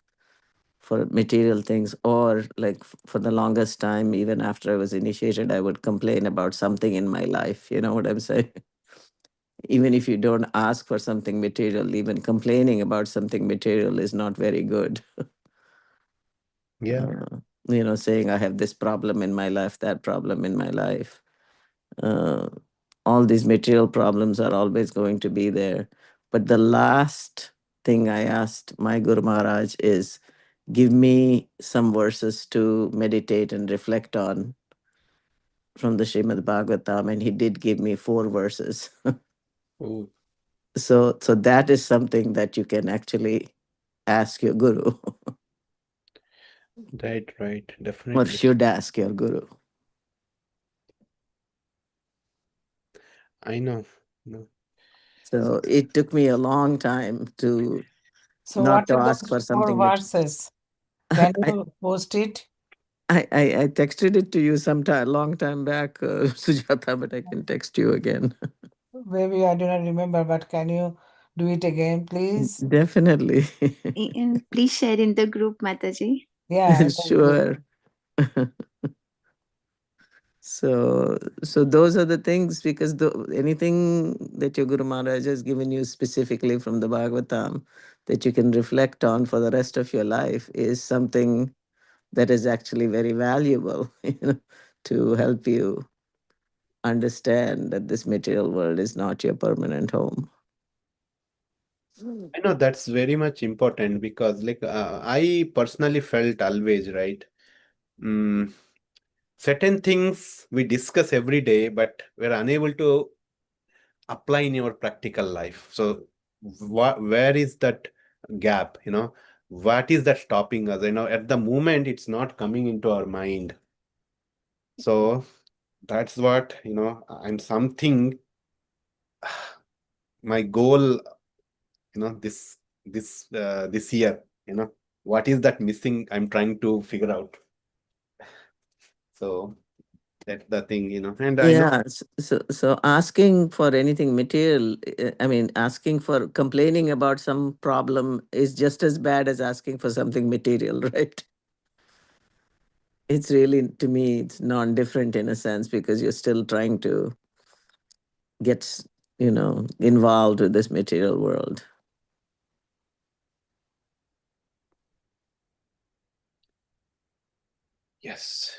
for material things, or like for the longest time, even after I was initiated, I would complain about something in my life. You know what I'm saying? Even if you don't ask for something material, even complaining about something material is not very good. Yeah. Saying I have this problem in my life, that problem in my life. All these material problems are always going to be there. But the last thing I asked my Guru Maharaj is, give me some verses to meditate and reflect on from the Srimad Bhagavatam. And he did give me 4 verses. Oh, So that is something that you can actually ask your Guru right, or definitely. should ask your Guru. I know. No. So it took me a long time to So not what to are ask those for 4 something. verses? Can you post it? I texted it to you long time back, Sujata, but I can text you again. Maybe I do not remember, but can you do it again, please? Definitely. Please share in the group, Mataji. Yeah, thank you. Sure. So those are the things, because anything that your Guru Maharaj has given you specifically from the Bhagavatam that you can reflect on for the rest of your life is something that is actually very valuable, to help you understand that this material world is not your permanent home. I know that's very much important because, like, I personally felt always, right? Mm, certain things we discuss every day, but we're unable to apply in your practical life. So, where is that gap? What is that stopping us? At the moment, it's not coming into our mind. So, that's what, I'm something, my goal, this year, what is that missing? I'm trying to figure out. So that's the thing, and I know. Yeah. So asking for anything material, I mean, asking for complaining about some problem is just as bad as asking for something material, right? It's really, to me, it's non-different in a sense, because you're still trying to get, involved with this material world. Yes.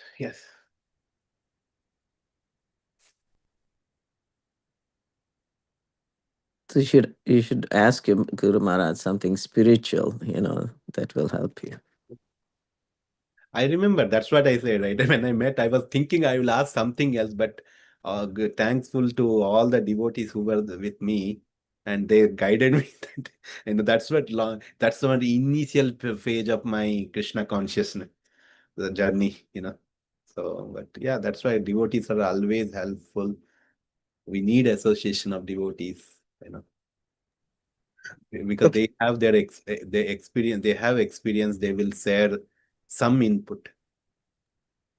So you should ask your Guru Maharaj something spiritual, that will help you. I remember that's what I said, right? When I met, I was thinking I will ask something else, but thankful to all the devotees who were with me, and they guided me. That's that's the initial phase of my Krishna consciousness, the journey. So, but yeah, that's why devotees are always helpful. We need association of devotees, because they have their experience. They have experience. They will share some input.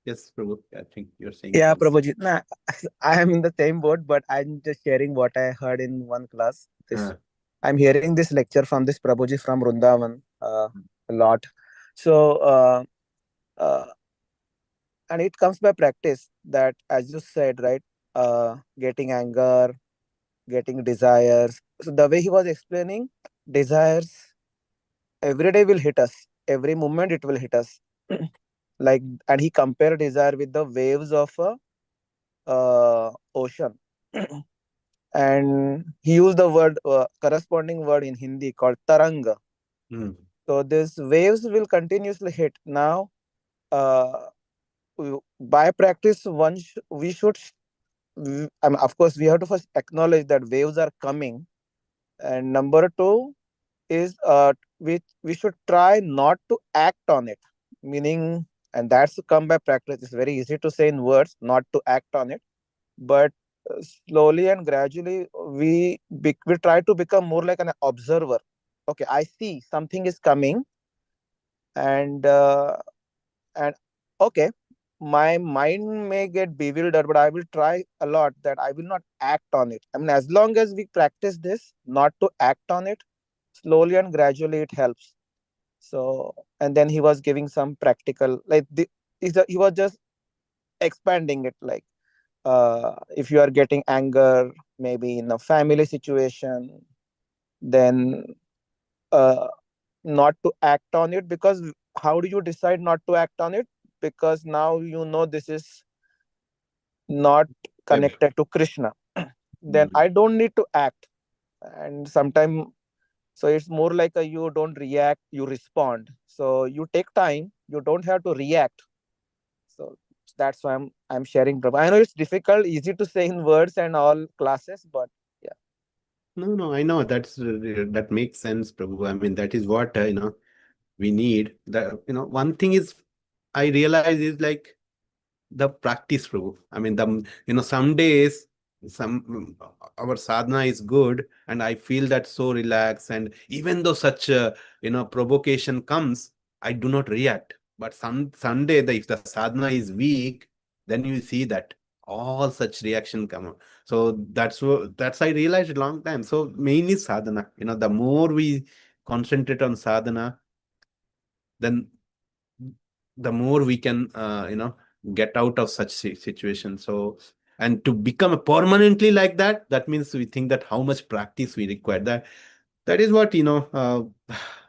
Yes, Prabhu, I think you're saying Yeah, something. Prabhuji. Nah, I am in the same boat, but I'm just sharing what I heard in one class. I'm hearing this lecture from this Prabhuji from Vrindavan a lot. So, uh, and it comes by practice that, as you said, right? Getting anger, getting desires. So the way he was explaining, desires every day will hit us. Every moment it will hit us. Like, and he compared desire with the waves of a ocean. And he used the word corresponding word in Hindi called taranga. So these waves will continuously hit. Now, by practice, we should of course, we have to first acknowledge that waves are coming, and number two is we should try not to act on it, meaning, and that's to come by practice. It's very easy to say in words not to act on it, but slowly and gradually we try to become more like an observer. Okay, I see something is coming, and and okay, my mind may get bewildered, but I will try a lot that I will not act on it. I mean, as long as we practice this not to act on it, slowly and gradually it helps. So, and then he was giving some practical, like he was just expanding it, like if you are getting anger maybe in a family situation, then uh, not to act on it, because how do you decide not to act on it? Because now you know this is not Yep. connected to Krishna. Then I don't need to act. And sometimes, so it's more like you don't react, you respond. So you take time, you don't have to react. So that's why I'm sharing, Prabhu. I know it's difficult, easy to say in words and all classes, but yeah. No, I know that makes sense, Prabhu. I mean, that is what we need. One thing is I realize is like the practice, Prabhu. I mean, some days some our sadhana is good, and I feel that so relaxed. And even though such provocation comes, I do not react. But Sunday, if the sadhana is weak, then you see that all such reaction come up. So that's I realized a long time. So mainly sadhana. The more we concentrate on sadhana, then the more we can get out of such situation. So, and to become permanently like that, that means we think that how much practice we require. That is what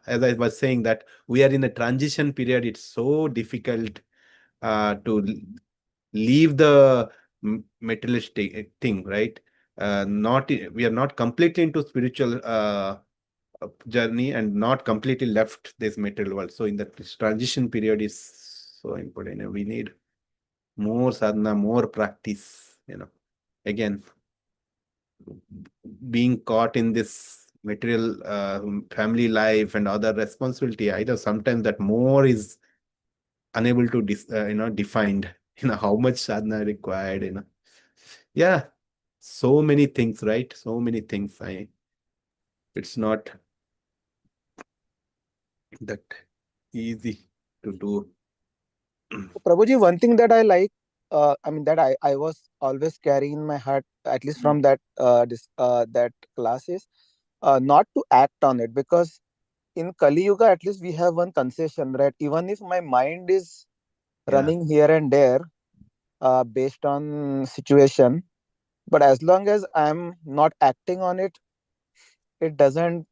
as I was saying, that we are in a transition period. It's so difficult to leave the materialistic thing, right? Not We are not completely into spiritual journey, and not completely left this material world. So in that, this transition period is so important. We need more sadhana, more practice. Again, being caught in this material family life and other responsibility, either sometimes that more is unable to defined. How much sadhana required. Yeah, so many things, right? So many things. It's not that easy to do. Prabhuji, one thing that I like, I mean, that I was always carrying in my heart, at least from that class, is not to act on it, because in Kali Yuga, at least we have one concession, right? Even if my mind is Yeah, running here and there, based on situation, but as long as I'm not acting on it, it doesn't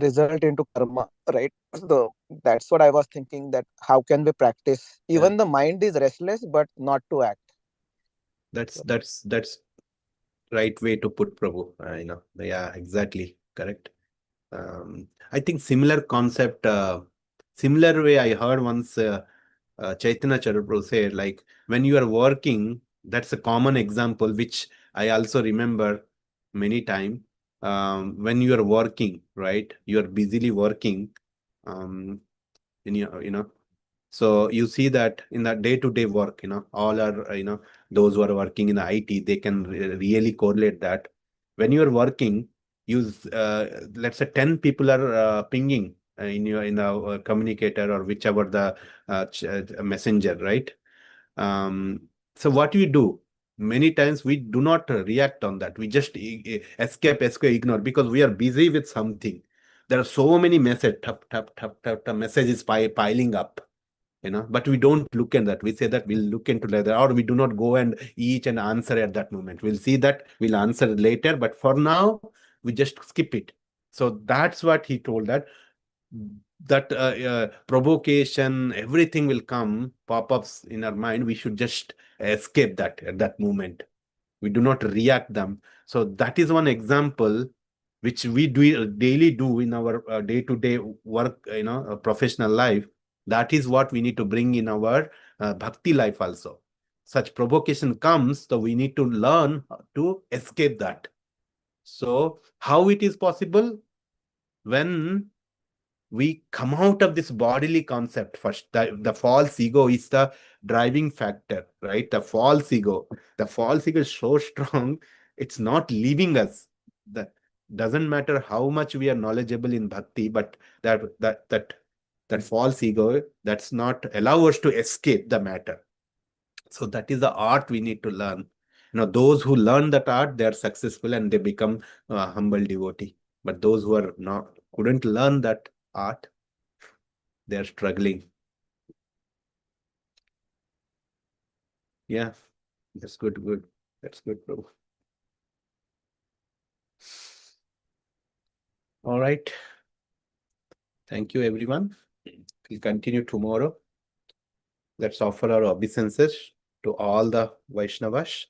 result into karma, right? So that's what I was thinking, that how can we practice? yeah. Even the mind is restless, but not to act. That's So, that's that's right way to put, Prabhu. Yeah, exactly correct. I think similar concept, similar way I heard once Chaitanya Charaprabhu said, like when you are working, that's a common example which I also remember many time. When you are working, right? You are busily working. Um, in your, so you see that in the day-to-day work, all are, those who are working in the IT, they can really correlate that. When you are working, let's say 10 people are pinging in the communicator or whichever the messenger, right? Um, so what we do, many times we do not react on that. We just escape, ignore, because we are busy with something. There are so many messages, tap, tap, tap, tap, tap, messages piling up, but we don't look at that. We say that we'll look into later, or we do not go and each and answer at that moment. We'll see that, we'll answer later, but for now we just skip it. So that's what he told, that provocation, everything will come, pop-ups in our mind. We should just escape that at that moment. We do not react them. So that is one example which we do daily do in our day-to-day work, professional life. That is what we need to bring in our bhakti life also. such provocation comes, so we need to learn to escape that. So how it is possible? When we come out of this bodily concept first. The false ego is the driving factor, right? The false ego is so strong, it's not leaving us. That doesn't matter how much we are knowledgeable in bhakti, but that false ego, that's not allow us to escape the matter. So that is the art we need to learn. Those who learn that art, they are successful and they become a humble devotee. But those who are not couldn't learn that art, they are struggling. Yeah, that's good. That's good, bro. All right. Thank you, everyone. We'll continue tomorrow. Let's offer our obeisances to all the Vaishnavas.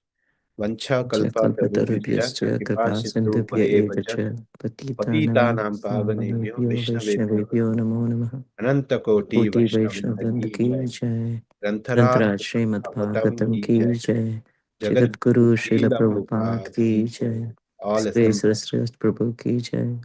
Vancha kalpa tarubhyascha kripa sindhubhya cha patitanam pavanebhyo Vaishnavebhyo namo namaha. Ananta Koti Koti Vaishnavrinda Vaishnavrinda ki ki jai. jai. Grantaraj Grantaraj Srimad Bhagavatam Bhagavatam ki ki jai. jai. Jagat Jagat Guru Srila Srila Prabhupada Prabhupada ki ki jai. jai. All Grace assembled. Rest Prabhu ki jai.